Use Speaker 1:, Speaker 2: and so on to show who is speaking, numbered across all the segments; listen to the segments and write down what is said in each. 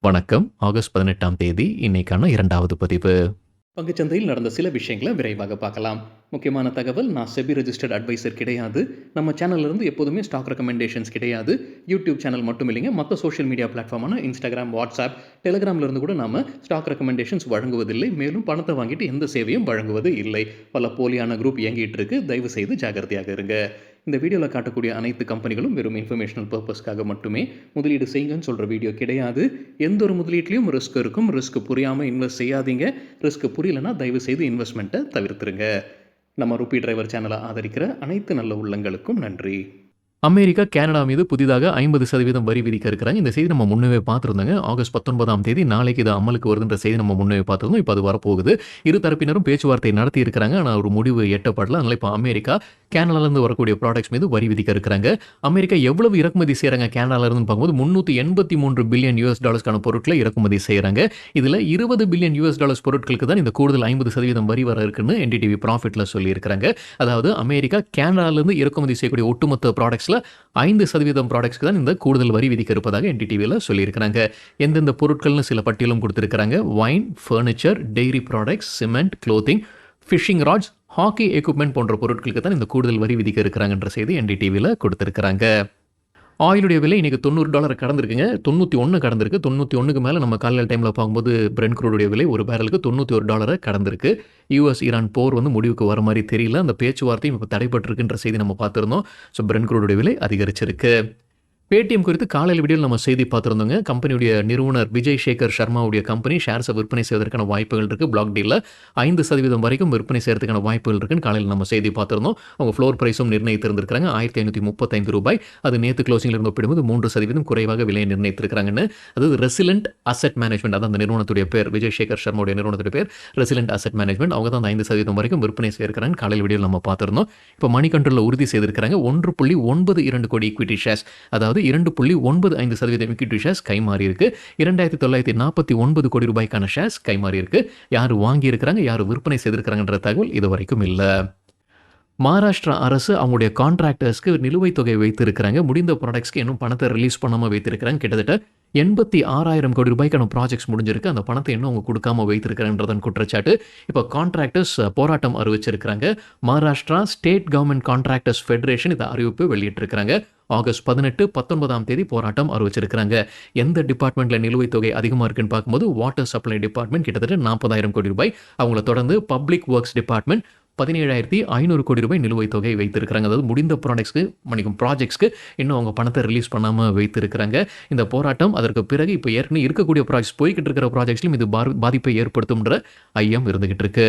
Speaker 1: வணக்கம். ஆகஸ்ட் 18ஆம் தேதி இன்னைக்கான 2வது பதிவு.
Speaker 2: பங்குச்சந்தையில் நடந்த சில விஷயங்களை விரைவாக பார்க்கலாம். முக்கியமான தகவல், நான் செபி ரெஜிஸ்டர்ட் அட்வைசர் கிடையாது. நம்ம சேனல்ல இருந்து எப்போதுமே ஸ்டாக் ரெக்கமெண்டேஷன்ஸ் கிடையாது. யூடியூப் சேனல் மட்டும் இல்லைங்க, மற்ற சோஷியல் மீடியா பிளாட்ஃபார்மான இன்ஸ்டாகிராம், வாட்ஸ்அப், டெலிகிராம்ல இருந்து கூட நாம ஸ்டாக் ரெக்கமெண்டேஷன்ஸ் வழங்குவதில்லை. மேலும் பணத்தை வாங்கிட்டு எந்த சேவையும் வழங்குவது இல்லை. பல போலியான குரூப் இயங்கிட்டு இருக்கு. தயவு செய்து ஜாகிரதையாக இருங்க. இந்த வீடியோவில் காட்டக்கூடிய அனைத்து கம்பெனிகளும் வெறும் இன்ஃபர்மேஷனல் பர்பஸ்க்காக மட்டுமே முதலீடு செய்யுங்கன்னு சொல்கிற வீடியோ கிடையாது. எந்த ஒரு முதலீட்லையும் ரிஸ்க் இருக்கும். ரிஸ்க் புரியாமல் இன்வெஸ்ட் செய்யாதீங்க. ரிஸ்க் புரியலன்னா தயவு செய்து இன்வெஸ்ட்மெண்ட்டை தவிர்த்துருங்க. நம்ம ருபி டிரைவர் சேனலை ஆதரிக்கிற அனைத்து நல்ல உள்ளங்களுக்கும் நன்றி.
Speaker 1: அமெரிக்கா கனடா மீது புதிதாக 50% வரி விதிக்க இருக்கிறாங்க. இந்த செய்தி நம்ம முன்னவே பார்த்துருந்தோங்க. ஆகஸ்ட் 19ஆம் தேதி நாளைக்கு இது அமலுக்கு வருதுன்ற செய்தி நம்ம முன்னவே பார்த்துருந்தோம். இப்போ அது வரப்போகுது. இரு தரப்பினரும் பேச்சுவார்த்தை நடத்தி இருக்கிறாங்க. ஆனால் ஒரு முடிவு எட்டப்படல. அதனால் இப்போ அமெரிக்கா கனடாலேருந்து வரக்கூடிய ப்ராடக்ட்ஸ் மீது வரி விதிக்க இருக்கிறாங்க. அமெரிக்கா எவ்வளவு இறக்குமதி செய்கிறாங்க கனடாலேருந்து பார்க்கும்போது $383 பில்லியன் பொருட்களை இறக்குமதி செய்கிறாங்க. இதில் $20 பில்லியன் பொருட்களுக்கு தான் இந்த கூடுதல் 50% வரி வர இருக்குன்னு என்டிடிவி ப்ராஃபிட்டில் சொல்லியிருக்கிறாங்க. அதாவது அமெரிக்கா கனடாலேருந்து இறக்குமதி செய்யக்கூடிய ஒட்டுமொத்த ப்ராடக்ட்ஸில் 5% ப்ராடக்ட்ஸ்க்கு தான் இந்த கூடுதல் வரி விதிக்க இருப்பதாக என்டிடிவியில் சொல்லியிருக்கிறாங்க. எந்தெந்த பொருட்கள்னு சில பட்டியலும் கொடுத்துருக்கிறாங்க. Wine, furniture, dairy products, cement, clothing, fishing rods, hockey equipment போன்ற பொருட்களுக்கு தான் இந்த கூடுதல் வரி விதிக்க இருக்கிறாங்கன்ற செய்தி என்டிடிவியில் கொடுத்துருக்கிறாங்க. ஆயிலுடைய விலை இன்றைக்கி $90 கடந்திருக்குங்க. 91 கடந்திருக்கு. 91க்கு மேலே நம்ம காலையில் டைமில் பார்க்கும்போது பிரெண்ட் க்ரூடுடைய விலை ஒரு பேரலுக்கு $91 கடந்திருக்கு. யூஎஸ் ஈரான் போர் முடிவுக்கு வர மாதிரி தெரியல. அந்த பேச்சுவார்த்தையும் இப்போ தடைப்பட்டிருக்குன்ற செய்தி நம்ம பார்த்துருந்தோம். ஸோ பிரெண்ட் க்ரூடுடைய விலை அதிகரிச்சிருக்கு. பேடிஎம் குறித்து காலையில் வீடியோவில் நம்ம செய்தி பார்த்துருந்தோங்க. கம்பெனியுடைய நிறுவனர் விஜய் சேகர் சர்மாவுடைய கம்பெனி ஷேர்ஸை விற்பனை செய்வதற்கான வாய்ப்புகள் இருக்குது. பிளாக் டீலில் 5% வரைக்கும் விற்பனை செய்யறதுக்கான வாய்ப்புகள் இருக்குன்னு காலையில் நம்ம செய்தி பார்த்துருந்தோம். அவங்க ஃப்ளோர் ப்ரைஸும் நிர்ணயித்திருந்திருக்காங்க $1535. அது நேற்று க்ளோசிங்கில் இருந்து ஒப்பிடும்போது 3% குறைவாக விலையை நிர்ணயித்திருக்கிறாங்கன்னு. அதாவது ரெசிலென்ட் அசெட் மேனேஜ்மெண்ட், அதான் அந்த நிறுவனத்துடைய பேர். விஜய் சேகர் சர்மாவுடைய நிறுவனத்துடைய பேர் ரெசிலென்ட் அசெட் மேனேஜ்மெண்ட். அவங்க தான் அந்த 5% வரைக்கும் விற்பனை செய்யிருக்கிறாங்க காலையில் வீடியோவில் நம்ம பார்த்துருந்தோம். இப்போ மணி கண்ட்ரோலில் உறுதி செய்திருக்கிறாங்க. 1.92 கோடி ஈக்விட்டி ஷேர்ஸ், அதாவது 2.95% ஈக்விட்டி ஷேர்ஸ் கைமாறி இருக்கு. 2949 கோடி ரூபாய்க்கான ஷேர்ஸ் கைமாறி இருக்கு. யார் வாங்கி இருக்கிறாங்க, யார் விற்பனை செய்திருக்கிறாங்கன்ற தகவல் இது வரைக்கும் இல்லை. மகாராஷ்டிரா அரசு அவங்களுடைய கான்ட்ராக்டர்ஸ்க்கு நிலுவைத் தொகை வைத்திருக்கிறாங்க. முடிந்த ப்ராடக்ட்ஸ்க்கு இன்னும் பணத்தை ரிலீஸ் பண்ணாமல் வைத்திருக்கிறாங்க. கிட்டத்தட்ட 86,000 கோடி ரூபாய்க்கான ப்ராஜெக்ட்ஸ் முடிஞ்சிருக்கு. அந்த பணத்தை இன்னும் அவங்க கொடுக்காம வைத்திருக்கிறன்றதன் குற்றச்சாட்டு. இப்போ கான்ட்ராக்டர்ஸ் போராட்டம் அறிவிச்சிருக்கிறாங்க. Maharashtra state government contractors federation இந்த அறிவிப்பு வெளியிட்டிருக்கிறாங்க. ஆகஸ்ட் 18, 19ஆம் தேதி போராட்டம் அறிவிச்சிருக்கிறாங்க. எந்த டிபார்ட்மெண்ட்டில் நிலுவைத் தொகை அதிகமாக இருக்குன்னு பார்க்கும்போது வாட்டர் சப்ளை டிபார்ட்மெண்ட் கிட்டத்தட்ட 40,000 கோடி ரூபாய். அவங்கள தொடர்ந்து பப்ளிக் ஒர்க்ஸ் டிபார்ட்மெண்ட் 17,500 கோடி ரூபாய் நிலுவைத் தொகை வைத்திருக்கிறாங்க. அதாவது முடிந்த ப்ராஜெக்ட்ஸ்க்கு இன்னும் அவங்க பணத்தை ரிலீஸ் பண்ணாமல் வைத்திருக்கிறாங்க. இந்த போராட்டம் அதற்கு பிறகு இப்போ ஏற்கனவே இருக்கக்கூடிய ப்ராஜெக்ட்ஸ் போய்கிட்டு இருக்கிற ப்ராஜெக்ட்ஸ்லையும் இது பாதிப்பை ஏற்படுத்தும்ன்ற ஐயம் இருந்துகிட்டு இருக்கு.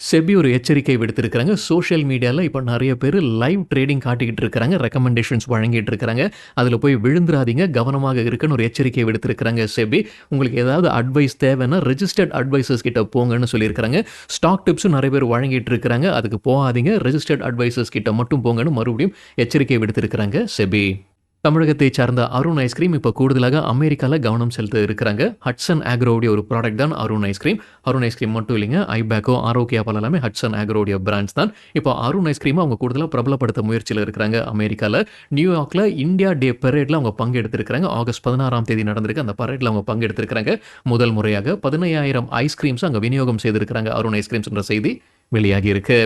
Speaker 1: செபி ஒரு எச்சரிக்கை விடுத்திருக்கிறாங்க. சோஷியல் மீடியாவில் இப்போ நிறைய பேர் லைவ் ட்ரேடிங் காட்டிக்கிட்டு இருக்கிறாங்க, ரெக்கமெண்டேஷன்ஸ் வழங்கிட்டு இருக்கிறாங்க. அதில் போய் விழுந்துராதீங்க, கவனமாக இருக்குன்னு ஒரு எச்சரிக்கை விடுத்திருக்கிறாங்க செபி. உங்களுக்கு ஏதாவது அட்வைஸ் தேவைன்னா ரெஜிஸ்டர்ட் அட்வைசர்ஸ் கிட்ட போங்கன்னு சொல்லியிருக்கிறாங்க. ஸ்டாக் டிப்ஸும் நிறைய பேர் வழங்கிட்டு இருக்கிறாங்க. அதுக்கு போகாதீங்க, ரெஜிஸ்டர்ட் அட்வைசர்ஸ் கிட்ட மட்டும் போங்கன்னு மறுபடியும் எச்சரிக்கை விடுத்திருக்கிறாங்க செபி. தமிழகத்தை சார்ந்த அருண் ஐஸ்கிரீம் இப்போ கூடுதலாக அமெரிக்காவில் கவனம் செலுத்த இருக்கிறாங்க. ஹட்சன் ஆக்ரோவுடைய ஒரு ப்ராடக்ட் தான் அருண் ஐஸ்கிரீம். அருண் ஐஸ்கிரீம் மட்டும் இல்லைங்க, ஐபேக்கோ, ஆரோக்கியா பால் எல்லாமே ஹட்சன் ஆக்ரோவுடைய பிராண்ட்ஸ் தான். இப்போ அருண் ஐஸ்கிரீமை அவங்க கூடுதலாக பிரபலப்படுத்த முயற்சியில் இருக்கிறாங்க. அமெரிக்காவில் நியூயார்க்கில் இந்தியா டே பரேடில் அவங்க பங்கெடுத்திருக்கிறாங்க. ஆகஸ்ட் 16ஆம் தேதி நடந்திருக்கு. அந்த பரேடில் அவங்க பங்கெடுத்திருக்கிறாங்க. முதல் முறையாக 15,000 ஐஸ்கிரீம்ஸ் அங்கே விநியோகம் செய்திருக்கிறாங்க அருண் ஐஸ்கிரீம்ஸ்ன்ற செய்தி வெளியாகி இருக்கு.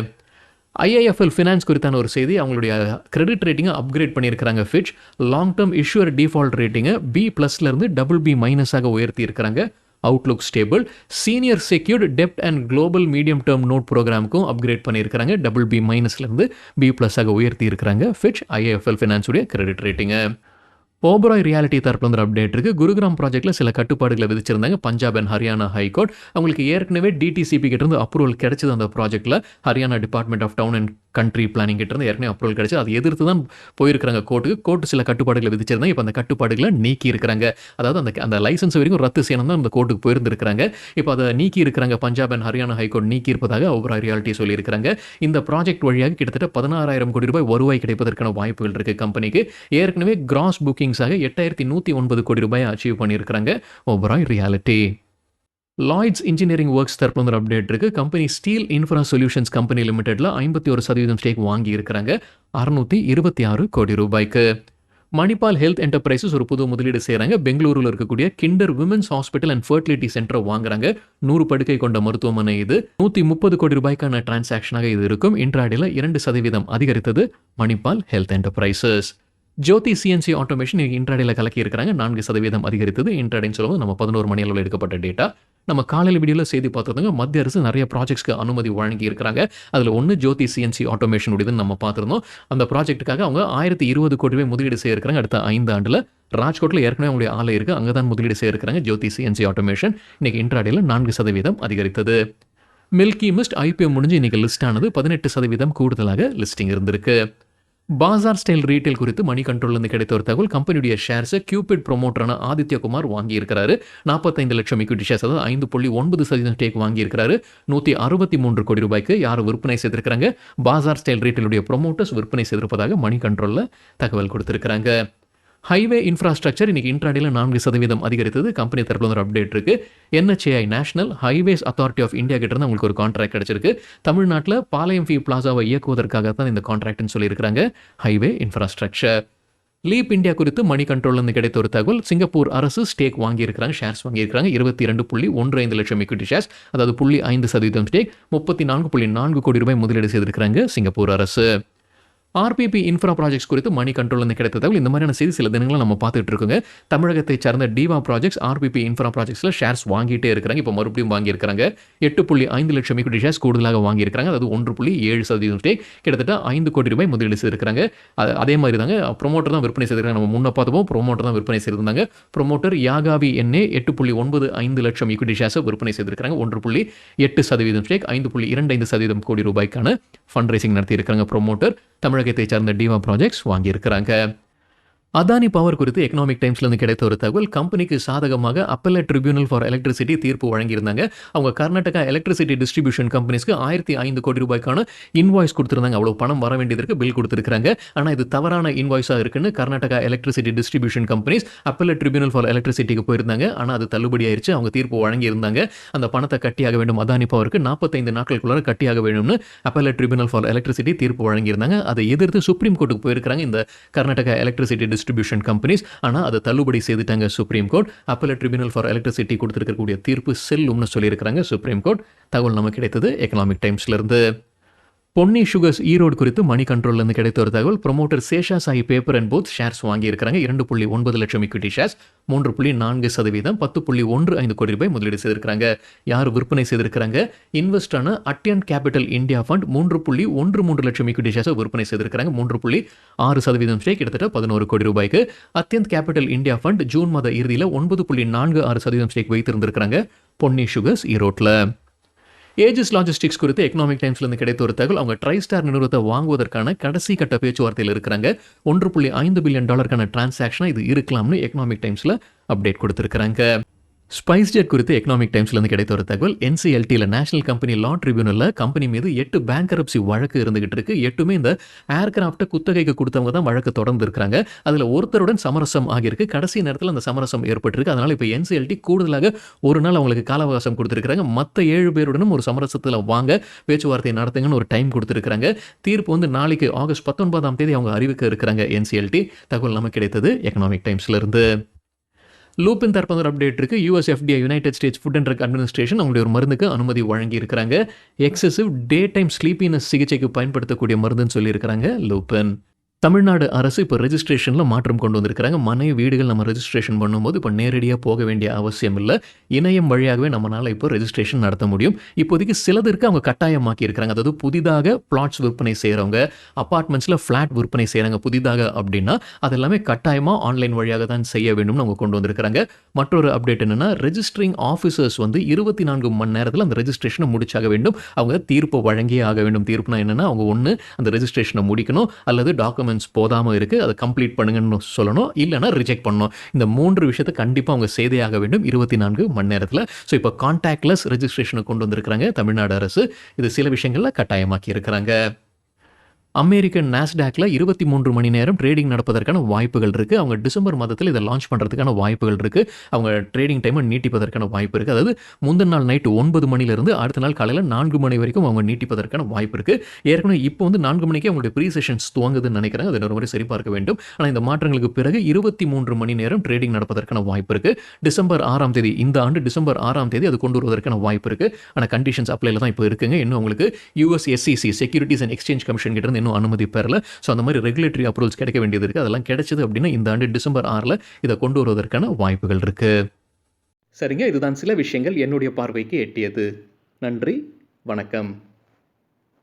Speaker 1: ஐஐஎஃப்எல் ஃபினான்ஸ் குறித்தான ஒரு செய்தி, அவங்களுடைய கிரெடிட் ரேட்டிங்கை அப்கிரேட் பண்ணியிருக்கிறாங்க. Fitch long term issuer default ரேட்டிங்கை B+லேருந்து BB- உயர்த்தி இருக்கிறாங்க. Outlook stable. சீனியர் செக்யூர்டு டெப்ட் and global medium term note ப்ரோக்ராமுக்கும் அப்கிரேட் பண்ணியிருக்கிறாங்க. BB- B+ உயர்த்தி இருக்கிறாங்க ஃபிட்ச் ஐஐஎஃப்எல் ஃபினான்ஸுடைய கிரெடிட் ரேட்டிங்கை. ஓபராய் ரியாலிட்டி தரப்புல வந்து அப்டேட் இருக்குது. குருகிராம் ப்ராஜெக்ட்டில் சில கட்டுப்பாடுகளை விதிச்சிருந்தாங்க பஞ்சாப் அண்ட் ஹரியானா ஹைகோர்ட். அவங்களுக்கு ஏற்கனவே டிடிசிபி கிட்டேருந்து அப்ரூவல் கிடைச்சது. அந்த ப்ராஜெக்ட்டில் Haryana department of town and country planning கிட்டேருந்து ஏற்கனவே அப்ரூவல் கிடைச்சி அதை எதிர்த்து தான் போயிருக்கிறாங்க கோர்ட்டுக்கு. கோர்ட்டு சில கட்டுப்பாடுகளை விதிச்சிருந்தாங்க. இப்போ அந்த கட்டுப்பாடுகளை நீக்கி இருக்கிறாங்க. அதாவது அந்த லைசன்ஸ் வரைக்கும் ரத்து செய்யணும் தான் அந்த கோர்ட்டுக்கு போயிருந்திருக்கிறாங்க. இப்போ அதை நீக்கி இருக்கிறாங்க. பஞ்சாப் அண்ட் ஹரியானா ஹைகோர்ட் நீக்கி இருப்பதாக ஓபராய் ரியாலிட்டி சொல்லியிருக்கிறாங்க. இந்த ப்ராஜெக்ட் வழியாக கிட்டத்தட்ட 16,000 கோடி ரூபாய் வருவாய் கிடைப்பதற்கான வாய்ப்புகள் இருக்குது கம்பெனிக்கு. ஏற்கனவே கிராஸ் புக்கிங்ஸாக 8,109 கோடி ரூபாய் அச்சீவ் பண்ணியிருக்கிறாங்க Oberoi realty. Lloyds engineering works தரப்புல ஒரு அப்டேட் இருக்கு. Company steel infra solutions company லிமிடெட்ல 51% ஸ்டேக் வாங்கி இருக்கிறாங்க 626 கோடி ரூபாய்க்கு. மணிபால் ஹெல்த் என்டர்பிரைசஸ் ஒரு புது முதலீடு செய்கிறாங்க. பெங்களூருல இருக்கக்கூடிய kinder women's hospital and fertility சென்டரை வாங்குறாங்க. 100 படுக்கை கொண்ட மருத்துவமனை இது. 130 கோடி ரூபாய்க்கான டிரான்சாக்ஷனாக இது இருக்கும். இன்ட்ராடேல 2% அதிகரித்தது மணிபால் ஹெல்த் என்டர்பிரைசஸ். ஜோதி சிஎன்சி ஆட்டோமேஷன் இன்ட்ராடேல கலக்கி இருக்கிறாங்க. 4% அதிகரித்தது. இன்ட்ராடேன்னு சொல்லும்போது நம்ம 11 மணி அளவில் எடுக்கப்பட்ட டேட்டா. நம்ம காலையில் வீடியோவில் செய்தி பார்த்துருந்தோங்க. மத்திய அரசு நிறைய ப்ராஜெக்ட்ஸ்க்கு அனுமதி வழங்கி இருக்கிறாங்க. அதில் ஒன்று ஜோதி சிஎன்சி ஆட்டோமேஷன் உடையதுன்னு நம்ம பார்த்துருந்தோம். அந்த ப்ராஜெக்ட்டுக்காக அவங்க 1020 கோடி ரூபாய் முதலீடு செய்ய இருக்கிறாங்க அடுத்த 5 ஆண்டில். ராஜ்கோட்டில் ஏற்கனவே அவங்களுடைய ஆலை இருக்குது, அங்கே தான் முதலீடு செய்ய இருக்கிறாங்க. ஜோதி சிஎன்சி ஆட்டோமேஷன் இன்னைக்கு இன்ட்ராடேல 4% அதிகரித்தது. மில்கி மிஸ்ட் ஐபிஓ முடிஞ்சு இன்னைக்கு லிஸ்ட் ஆனது. 18% கூடுதலாக லிஸ்டிங் இருந்திருக்கு. பாசார் ஸ்டைல் ரீட்டைல் குறித்து மணி கண்ட்ரோல்லேருந்து கிடைத்த ஒரு தகவல். கம்பெனியுடைய ஷேர்ஸை கியூபிட் ப்ரொமோட்டரான ஆதித்யகுமார் வாங்கியிருக்கிறாரு. 45 லட்சம் இக்விட்டி ஷேர்ஸ், அதாவது 5.9% ஸ்டேக் வாங்கியிருக்கிறாரு. 163 கோடி ரூபாய்க்கு யார் விற்பனை செய்திருக்கிறாங்க? பாசார் ஸ்டைல் ரீட்டைலுடைய ப்ரொமோட்டர்ஸ் விற்பனை செய்திருப்பதாக மணி கண்ட்ரோலில் தகவல் கொடுத்திருக்கிறாங்க. ஹைவே இன்ஃப்ராஸ்ட்ரக்சர் இன்னைக்கு இன்ட்ராடேல 4% அதிகரித்தது. கம்பெனி தரப்புல ஒரு அப்டேட் இருக்கு. NHAI national highways authority of India கிட்ட இருந்து உங்களுக்கு ஒரு கான்ட்ராக்ட் கிடைச்சிருக்கு. தமிழ்நாட்டில் பாளையம் ஃபி பிளாசாவை இயக்குவதற்காக தான் இந்த கான்ட்ராக்ட்னு சொல்லியிருக்கிறாங்க. Highway infrastructure. லீப் இந்தியா குறித்து மணி கண்ட்ரோல்லேருந்து கிடைத்த ஒரு தகவல். சிங்கப்பூர் அரசு ஸ்டேக் வாங்கியிருக்கிறாங்க, ஷேர்ஸ் வாங்கியிருக்கிறாங்க. 22.15 லட்சம் இக்விட்டி ஷேர்ஸ், அதாவது 0.5% ஸ்டேக். 34.4 கோடி ரூபாய் முதலீடு செய்திருக்கிறாங்க சிங்கப்பூர் அரசு. ஆர்பிபி இன்ஃப்ரா ப்ராஜெக்ட்ஸ் குறித்து மணி கண்ட்ரோல்லேருந்து கிடைத்த தகவல். இந்த மாதிரியான செய்தி சில தினங்களும் நம்ம பார்த்துட்டு இருக்கோங்க. தமிழகத்தை சார்ந்த டிவா ப்ராஜெக்ட்ஸ் ஆர்பிபி இன்ஃப்ரா ப்ராஜெக்ட்ஸில் ஷேர்ஸ் வாங்கிட்டே இருக்கிறாங்க. இப்போ மறுபடியும் வாங்கியிருக்காங்க. 8.5 லட்சம் இக்விட்டி ஷேர்ஸ் கூடுதலாக வாங்கியிருக்காங்க. அதாவது 1.7% ஸ்டேக், கிட்டத்தட்ட 5 கோடி ரூபாய் முதலீடு செய்திருக்கிறாங்க. அதே மாதிரி தாங்க ப்ரொமோட்டர் தான் விற்பனை செய்திருக்காங்க. நம்ம முன்ன பார்த்தோம், ப்ரொமோட்டர் தான் விற்பனை செய்திருந்தாங்க. ப்ரொமோட்டர் யாகாவி எண்ணே 8.95 லட்சம் இக்விட்டி ஷேர்ஸை விற்பனை செய்திருக்காங்க. 1.8% ஸ்டேக், 5.25 கோடி ரூபாய்க்கான ஃபண்ட் ரைசிங் நடத்தியிருக்காங்க ப்ரொமோட்டர். தமிழகத்தை சார்ந்த டிவா ப்ராஜெக்ட்ஸ் வாங்கியிருக்கிறாங்க. அதானி பவர் குறித்து எக்கனாமிக் டைம்ஸ்லேருந்து கிடைத்த ஒரு தகவல். கம்பெனிக்கு சாதகமாக அப்பெலேட் ட்ரிபியூனல் ஃபார் எலக்ட்ரிசிட்டி தீர்ப்பு வழங்கியிருந்தாங்க. அவங்க கர்நாடகா எலக்ட்ரிசிட்டி டிஸ்ட்ரிபியூஷன் கம்பெனிஸ்க்கு 1005 கோடி ரூபாய்க்கான இன்வாய்ஸ் கொடுத்துருந்தாங்க. அவ்வளோ பணம் வர வேண்டியது இருக்கு, பில் கொடுத்துருக்காங்க. ஆனால் இது தவறான இன்வாய்ஸாக இருக்குன்னு Karnataka electricity distribution companies appellate tribunal for எலக்ட்ரிசிட்டிக்கு போயிருந்தாங்க. ஆனால் அது தள்ளுபடி ஆயிடுச்சு. அவங்க தீர்ப்பு வழங்கியிருந்தாங்க. அந்த பணத்தை கட்டியாக வேண்டும். அதானி பவருக்கு 45 நாட்களுக்குள்ளார கட்டியாக வேணும்னு அப்பெலேட் ட்ரிபியூனல் ஃபார் எலக்ட்ரிசிட்டி தீர்ப்பு வழங்கியிருந்தாங்க. அதை எதிர்த்து சுப்ரீம் கோர்ட்டுக்கு போயிருக்காங்க இந்த கர்நாடகா எலக்ட்ரிசிட்டி டிஸ்ட்ரிபியூஷன் கம்பெனிஸ். ஆனால் அதை தள்ளுபடி செய்துட்டாங்க supreme court. Appellate tribunal for electricity கொடுத்திருக்கக்கூடிய தீர்ப்பு செல்லும்னு சொல்லியிருக்கிறாங்க சுப்ரீம் கோர்ட். தகவல் நமக்கு கிடைத்தது எக்கனாமிக் டைம்ஸ்ல இருந்து. பொன்னி சுகர்ஸ் ஈரோடு குறித்து மணி கண்ட்ரோல்லேருந்து கிடைத்த ஒரு தகவல். Promoter Sesha Sai paper and boards shares வாங்கியிருக்கிறாங்க. 2.9 லட்சம் இக்விட்டி ஷேர்ஸ், 3.4%, 10.15 கோடி ரூபாய் முதலீடு செய்திருக்கிறாங்க. யார் விற்பனை செய்திருக்கிறாங்க? இன்வெஸ்டான அட்டியன் கேபிட்டல் இந்தியா ஃபண்ட் 3.13 லட்சம் இக்விட்டி ஷேர்ஸை விற்பனை செய்திருக்கிறாங்க. 3.6% ஸ்டேக், கிட்டத்தட்ட 11 கோடி ரூபாய்க்கு. அத்தியந்த் கேபிட்டல் இந்தியா ஃபண்ட் ஜூன் மாத இறுதியில் 9.46% ஸ்டேக் வைத்திருந்திருக்கிறாங்க பொன்னி சுகர்ஸ் ஈரோட்டில். ஏஜஸ் லாஜிஸ்டிக்ஸ் குறித்து எக்கனாமிக் டைம்ஸ்லேருந்து கிடைத்த ஒரு தகவல். அவங்க ட்ரைஸ்டார் நிறுவனத்தை வாங்குவதற்கான கடைசி கட்ட பேச்சுவார்த்தையில் இருக்கிறாங்க. $1.5 பில்லியன் டிரான்சாக்ஷனாக இது இருக்கலாம்னு எக்கனாமிக் டைம்ஸில் அப்டேட் கொடுத்துருக்காங்க. ஸ்பைஸ்ஜெட் குறித்து எக்கனாமிக் டைம்ஸ்லேருந்து கிடைத்த ஒரு தகவல். NCLTயில் நேஷனல் கம்பெனி லா ட்ரிபியூனலில் கம்பெனி மீது 8 பேங்க்ரப்சி வழக்கு இருந்துகிட்டு இருக்கு. 8மே இந்த ஏர்கிராஃப்டை குத்தகைக்கு கொடுத்தவங்க தான் வழக்கு தொடர்ந்து இருக்கிறாங்க. அதில் ஒருத்தருடன் சமரசம் ஆகியிருக்கு. கடைசி நேரத்தில் அந்த சமரசம் ஏற்பட்டிருக்கு. அதனால் இப்போ NCLT கூடுதலாக ஒரு நாள் அவங்களுக்கு கால அவகாசம் கொடுத்துருக்காங்க. மற்ற 7 பேருடனும் ஒரு சமரசத்தில் வாங்க பேச்சுவார்த்தை நடத்துங்கன்னு ஒரு டைம் கொடுத்துருக்காங்க. தீர்ப்பு வந்து நாளைக்கு ஆகஸ்ட் 19ஆம் தேதி அவங்க அறிவிக்க இருக்கிறாங்க NCLT. தகவல் நமக்கு கிடைத்தது எக்கனாமிக் டைம்ஸ்ல இருந்து. லூப்பின் தரப்பு ஒரு அப்டேட் இருக்கு. US FDA united states food and drug administration அவங்களுடைய ஒரு மருந்துக்கு அனுமதி வழங்கி இருக்கிறாங்க. எக்ஸசிவ் டே டைம் ஸ்லீப்பினஸ் சிகிச்சைக்கு பயன்படுத்தக்கூடிய மருந்துன்னு சொல்லியிருக்கிறாங்க லூப்பின். தமிழ்நாடு அரசு இப்போ ரெஜிஸ்ட்ரேஷனில் மாற்றம் கொண்டு வந்திருக்கிறாங்க. மனை வீடுகள் நம்ம ரெஜிஸ்ட்ரேஷன் பண்ணும்போது இப்போ நேரடியாக போக வேண்டிய அவசியம் இல்லை. இணையம் வழியாகவே நம்மளால் இப்போ ரெஜிஸ்ட்ரேஷன் நடத்த முடியும். இப்போதைக்கு சிலதற்கு அவங்க கட்டாயமாக்கி இருக்கிறாங்க. அதாவது புதிதாக பிளாட்ஸ் விற்பனை செய்கிறவங்க, அப்பார்ட்மெண்ட்ஸில் ஃப்ளாட் விற்பனை செய்கிறாங்க புதிதாக அப்படின்னா அது எல்லாமே கட்டாயமாக ஆன்லைன் வழியாக தான் செய்ய வேண்டும்னு அவங்க கொண்டு வந்திருக்கிறாங்க. மற்றொரு அப்டேட் என்னென்னா, ரெஜிஸ்ட்ரிங் ஆஃபீஸர்ஸ் வந்து 24 மணி நேரத்தில் அந்த ரெஜிஸ்ட்ரேஷனை முடிச்சாக வேண்டும். அவங்க தீர்ப்பு வழங்கியே ஆக வேண்டும். தீர்ப்புனா என்னென்னா, அவங்க ஒன்று அந்த ரெஜிஸ்ட்ரேஷனை முடிக்கணும், அல்லது டாக்குமெண்ட்ஸ் போதாமல் இருக்குது அதை கம்ப்ளீட் பண்ணுங்கன்னு சொல்லணும், இல்லைனா ரிஜெக்ட் பண்ணணும். இந்த 3 விஷயத்தை கண்டிப்பாக அவங்க செய்தே ஆக வேண்டும் 24 மணி நேரத்தில். ஸோ இப்போ கான்டாக்ட்லெஸ் ரெஜிஸ்ட்ரேஷனை கொண்டு வந்திருக்கிறாங்க தமிழ்நாடு அரசு. இது சில விஷயங்களில் கட்டாயமாக்கி இருக்கிறாங்க. அமெரிக்கன் நாஸ்டாக்ல 23 மணி நேரம் ட்ரேடிங் நடப்பதற்கான வாய்ப்புகள் இருக்கு. அவங்க டிசம்பர் மாதத்தில இத லான்ச் பண்றதுக்கான வாய்ப்புகள் இருக்கு. அவங்க ட்ரேடிங் டைம நீட்டிப்பதற்கான வாய்ப்பு இருக்கு. அதாவது முந்தின நாள் நைட் 9 மணிலிருந்து அடுத்த நாள் காலையில 4 மணி வரைக்கும் அவங்க நீட்டிப்பதற்கான வாய்ப்பு இருக்கு. ஏற்கனவே இப்போ 4 மணிக்கே அவங்களுடைய ப்ரீ செஷன்ஸ் துவங்குதுன்னு நினைக்கிறேன். அத இன்னொரு முறை சரிபார்க்க வேண்டும். ஆனா இந்த மாற்றங்களுக்கு பிறகு 23 மணி நேரம் ட்ரேடிங் நடப்பதற்கான வாய்ப்பு இருக்கு. டிசம்பர் 6ஆம் தேதி இந்த ஆண்டு டிசம்பர் 6ஆம் தேதி அது கொண்டு வருவதற்கான வாய்ப்பு இருக்கு. ஆனா கண்டிஷன்ஸ் அப்ளைல தான் இப்போ இருக்குங்க. இன்னும் உங்களுக்கு US SEC securities and exchange commission கிட்ட இருந்து இன்னும் அனுமதி பெறல. ஸோ அந்த மாதிரி ரெகுலேட்டரி அப்ரூவல்ஸ் கிடைக்க வேண்டியது இருக்கு. அதெல்லாம் கிடைச்சது அப்படின்னா இந்த ஆண்டு டிசம்பர் 6ல இதை கொண்டு வருவதற்கான வாய்ப்புகள் இருக்கு.
Speaker 2: சரிங்க, இதுதான் சில விஷயங்கள் என்னுடைய பார்வைக்கு எட்டியது. நன்றி, வணக்கம்.